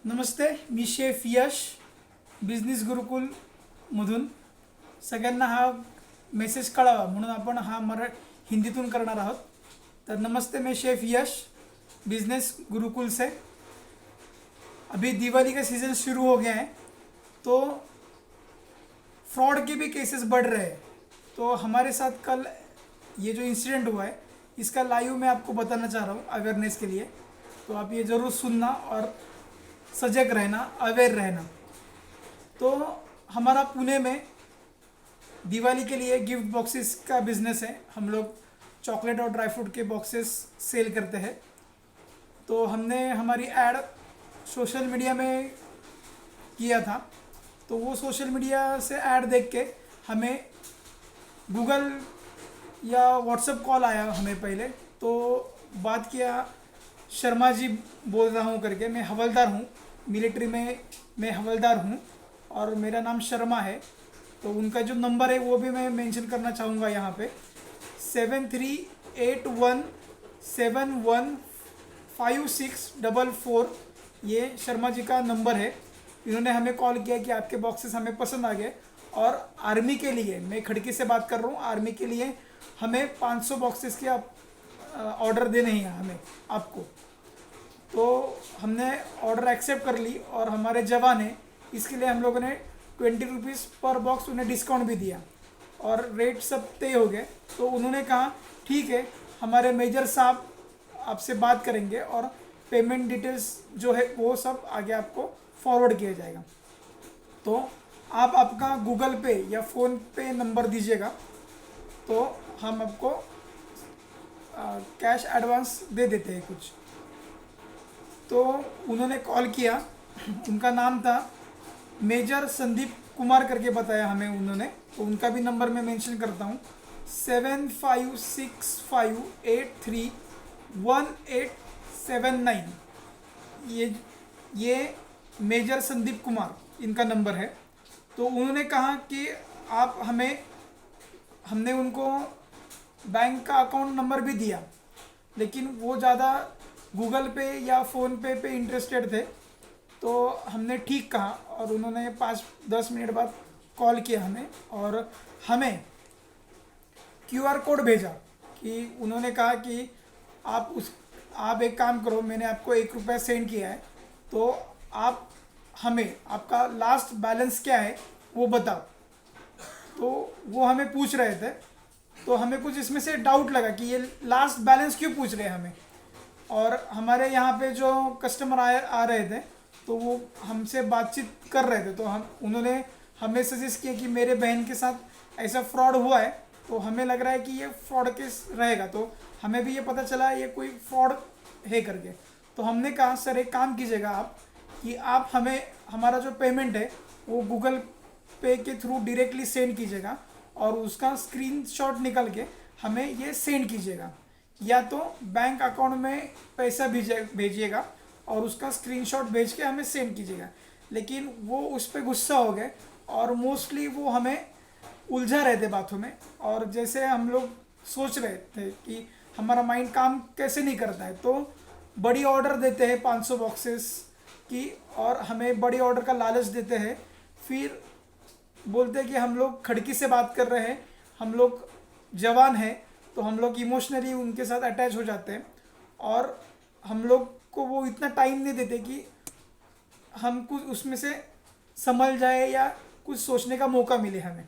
नमस्ते, मी शेफ यश बिझनेस गुरुकुलमधून. सगळ्यांना हा मेसेज कळावा म्हणून आपण हा हिंदीतून करणार आहोत. तर नमस्ते, मैं शेफ यश बिजनेस गुरुकुल से. अभी दिवाली का सीज़न शुरू हो गया है तो फ्रॉड के भी केसेस बढ़ रहे हैं. तो हमारे साथ कल ये जो इंसिडेंट हुआ है इसका लाइव मैं आपको बताना चाह रहा हूँ अवेयरनेस के लिए. तो आप ये ज़रूर सुनना और सजग रहना, अवेयर रहना. तो हमारा पुणे में दिवाली के लिए गिफ्ट बॉक्सेस का बिज़नेस है. हम लोग चॉकलेट और ड्राई फ्रूट के बॉक्सेस सेल करते हैं. तो हमने हमारी ऐड सोशल मीडिया में किया था. तो वो सोशल मीडिया से ऐड देख के हमें गूगल या व्हाट्सएप कॉल आया हमें पहले. तो बात किया, शर्मा जी बोल रहा हूँ करके. मैं हवलदार हूँ, मिलिट्री में मैं हवलदार हूँ और मेरा नाम शर्मा है. तो उनका जो नंबर है वो भी मैं मेंशन करना चाहूँगा यहाँ पे. 7381715644 ये शर्मा जी का नंबर है. इन्होंने हमें कॉल किया कि आपके बॉक्सेस हमें पसंद आ गए और आर्मी के लिए, मैं खड़की से बात कर रहा हूँ, आर्मी के लिए हमें 500 बॉक्सेस की ऑर्डर देने हैं हमें आपको. तो हमने ऑर्डर एक्सेप्ट कर ली और हमारे जवान हैं, इसके लिए हम लोगों ने 20 रुपीज़ पर बॉक्स उन्हें डिस्काउंट भी दिया और रेट सब तय हो गए. तो उन्होंने कहा ठीक है, हमारे मेजर साहब आपसे बात करेंगे और पेमेंट डिटेल्स जो है वो सब आगे आपको फॉरवर्ड किया जाएगा. तो आप आपका गूगल पे या फ़ोन पे नंबर दीजिएगा तो हम आपको कैश एडवांस दे देते हैं कुछ. तो उन्होंने कॉल किया, उनका नाम था मेजर संदीप कुमार करके बताया हमें उन्होंने. तो उनका भी नंबर मैं मेंशन करता हूँ, 7565831879. ये मेजर संदीप कुमार इनका नंबर है. तो उन्होंने कहा कि आप हमने उनको बैंक का अकाउंट नंबर भी दिया, लेकिन वो ज़्यादा गूगल पे या फ़ोन पे इंटरेस्टेड थे. तो हमने ठीक कहा और उन्होंने 5-10 मिनट बाद कॉल किया हमें और हमें QR कोड भेजा. कि उन्होंने कहा कि आप एक काम करो, मैंने आपको ₹1 सेंड किया है, तो आप हमें आपका लास्ट बैलेंस क्या है वो बताओ. तो वो हमें पूछ रहे थे. तो हमें कुछ इसमें से डाउट लगा कि ये लास्ट बैलेंस क्यों पूछ रहे हैं हमें. और हमारे यहाँ पे जो कस्टमर आ रहे थे तो वो हमसे बातचीत कर रहे थे. तो उन्होंने हमें सजेस्ट किया कि मेरे बहन के साथ ऐसा फ्रॉड हुआ है, तो हमें लग रहा है कि ये फ्रॉड केस रहेगा. तो हमें भी ये पता चला ये कोई फ्रॉड है करके. तो हमने कहा सर एक काम कीजिएगा आप, कि आप हमें हमारा जो पेमेंट है वो गूगल पे के थ्रू डायरेक्टली सेंड कीजिएगा और उसका स्क्रीनशॉट निकल के हमें ये सेंड कीजिएगा, या तो बैंक अकाउंट में पैसा भेजिएगा और उसका स्क्रीनशॉट भेज के हमें सेंड कीजिएगा. लेकिन वो उस पर गुस्सा हो गए और मोस्टली वो हमें उलझा रहे थे बातों में. और जैसे हम लोग सोच रहे थे कि हमारा माइंड काम कैसे नहीं करता है, तो बड़ी ऑर्डर देते हैं 500 बॉक्सेस की और हमें बड़ी ऑर्डर का लालच देते हैं. फिर बोलते हैं कि हम लोग खड़की से बात कर रहे हैं, हम लोग जवान हैं, तो हम लोग इमोशनली उनके साथ अटैच हो जाते हैं और हम लोग को वो इतना टाइम नहीं देते कि हम कुछ उसमें से समझ जाए या कुछ सोचने का मौका मिले हमें.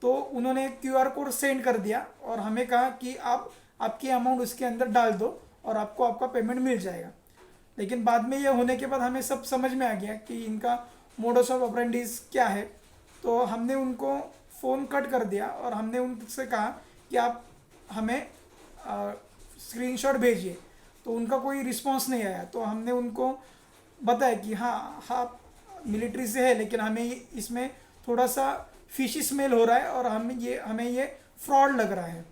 तो उन्होंने QR कोड सेंड कर दिया और हमें कहा कि आप आपकी अमाउंट उसके अंदर डाल दो और आपको आपका पेमेंट मिल जाएगा. लेकिन बाद में ये होने के बाद हमें सब समझ में आ गया कि इनका मोडस ऑफ ऑपरेंडीज क्या है. तो हमने उनको फ़ोन कट कर दिया और हमने उनसे कहा कि आप हमें स्क्रीनशॉट भेजिए. तो उनका कोई रिस्पांस नहीं आया. तो हमने उनको बताया कि हाँ मिलिट्री से है, लेकिन हमें इसमें थोड़ा सा फिशी स्मेल हो रहा है और हमें ये फ्रॉड लग रहा है.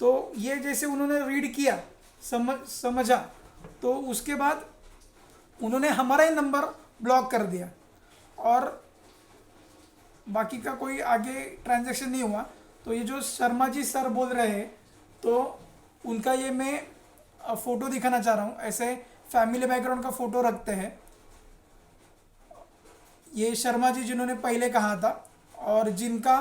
तो ये जैसे उन्होंने रीड किया, समझा, तो उसके बाद उन्होंने हमारा ही नंबर ब्लॉक कर दिया और बाकी का कोई आगे ट्रांजैक्शन नहीं हुआ. तो ये जो शर्मा जी सर बोल रहे हैं, तो उनका ये मैं फ़ोटो दिखाना चाह रहा हूँ. ऐसे फैमिली बैकग्राउंड का फ़ोटो रखते हैं। ये शर्मा जी जिन्होंने पहले कहा था, और जिनका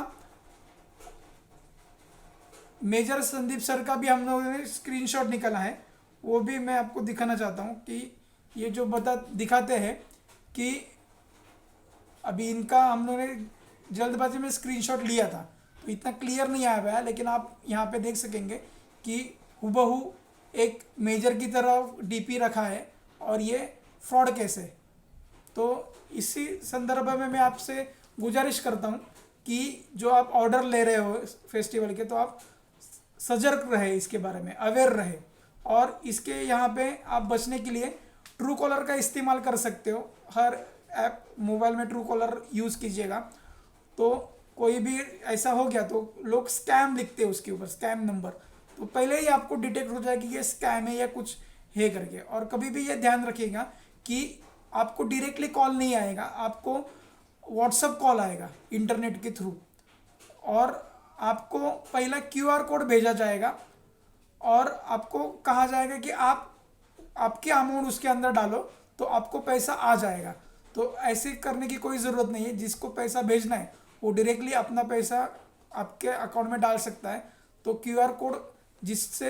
मेजर संदीप सर का भी हम लोगों ने स्क्रीनशॉट निकाला है, वो भी मैं आपको दिखाना चाहता हूँ कि ये जो दिखाते हैं कि अभी इनका हम लोगों ने जल्दबाजी में स्क्रीनशॉट लिया था तो इतना क्लियर नहीं आया हुआ है, लेकिन आप यहाँ पे देख सकेंगे कि हुबहू एक मेजर की तरह डीपी रखा है और ये फ्रॉड केस है। तो इसी संदर्भ में मैं आपसे गुजारिश करता हूँ कि जो आप ऑर्डर ले रहे हो फेस्टिवल के, तो आप सजग रहे, इसके बारे में अवेयर रहे। और इसके यहाँ पे आप बचने के लिए ट्रू कॉलर का इस्तेमाल कर सकते हो। हर ऐप मोबाइल में ट्रू कॉलर यूज़ कीजिएगा, तो कोई भी ऐसा हो गया तो लोग स्कैम लिखते हैं उसके ऊपर, स्कैम नंबर, तो पहले ही आपको डिटेक्ट हो जाए कि ये स्कैम है या कुछ है करके। और कभी भी ये ध्यान रखिएगा कि आपको डायरेक्टली कॉल नहीं आएगा, आपको व्हाट्सअप कॉल आएगा इंटरनेट के थ्रू, और आपको पहला क्यूआर कोड भेजा जाएगा और आपको कहा जाएगा कि आप आपकी अमाउंट उसके अंदर डालो तो आपको पैसा आ जाएगा। तो ऐसे करने की कोई ज़रूरत नहीं है, जिसको पैसा भेजना है वो डायरेक्टली अपना पैसा आपके अकाउंट में डाल सकता है। तो क्यूआर कोड जिससे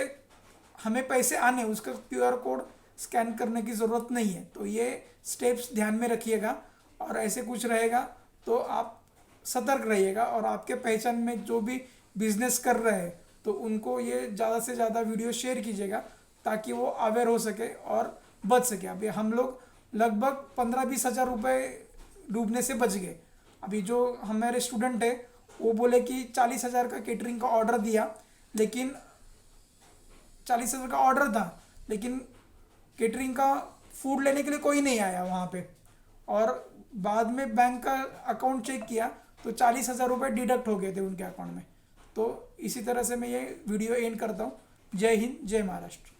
हमें पैसे आने, उसका क्यूआर कोड स्कैन करने की ज़रूरत नहीं है। तो ये स्टेप्स ध्यान में रखिएगा, और ऐसे कुछ रहेगा तो आप सतर्क रहिएगा। और आपके पहचान में जो भी बिजनेस कर रहे हैं तो उनको ये ज़्यादा से ज़्यादा वीडियो शेयर कीजिएगा ताकि वो अवेयर हो सके और बच सके। अभी हम लोग लगभग 15-20 हज़ार रुपये डूबने से बच गए। अभी जो हमारे स्टूडेंट है वो बोले कि 40,000 का केटरिंग का ऑर्डर दिया, लेकिन 40,000 का ऑर्डर था, लेकिन केटरिंग का फूड लेने के लिए कोई नहीं आया वहाँ पे। और बाद में बैंक का अकाउंट चेक किया तो 40,000 रुपये डिडक्ट हो गए थे उनके अकाउंट में। तो इसी तरह से मैं ये वीडियो एंड करता हूँ। जय हिंद, जय महाराष्ट्र।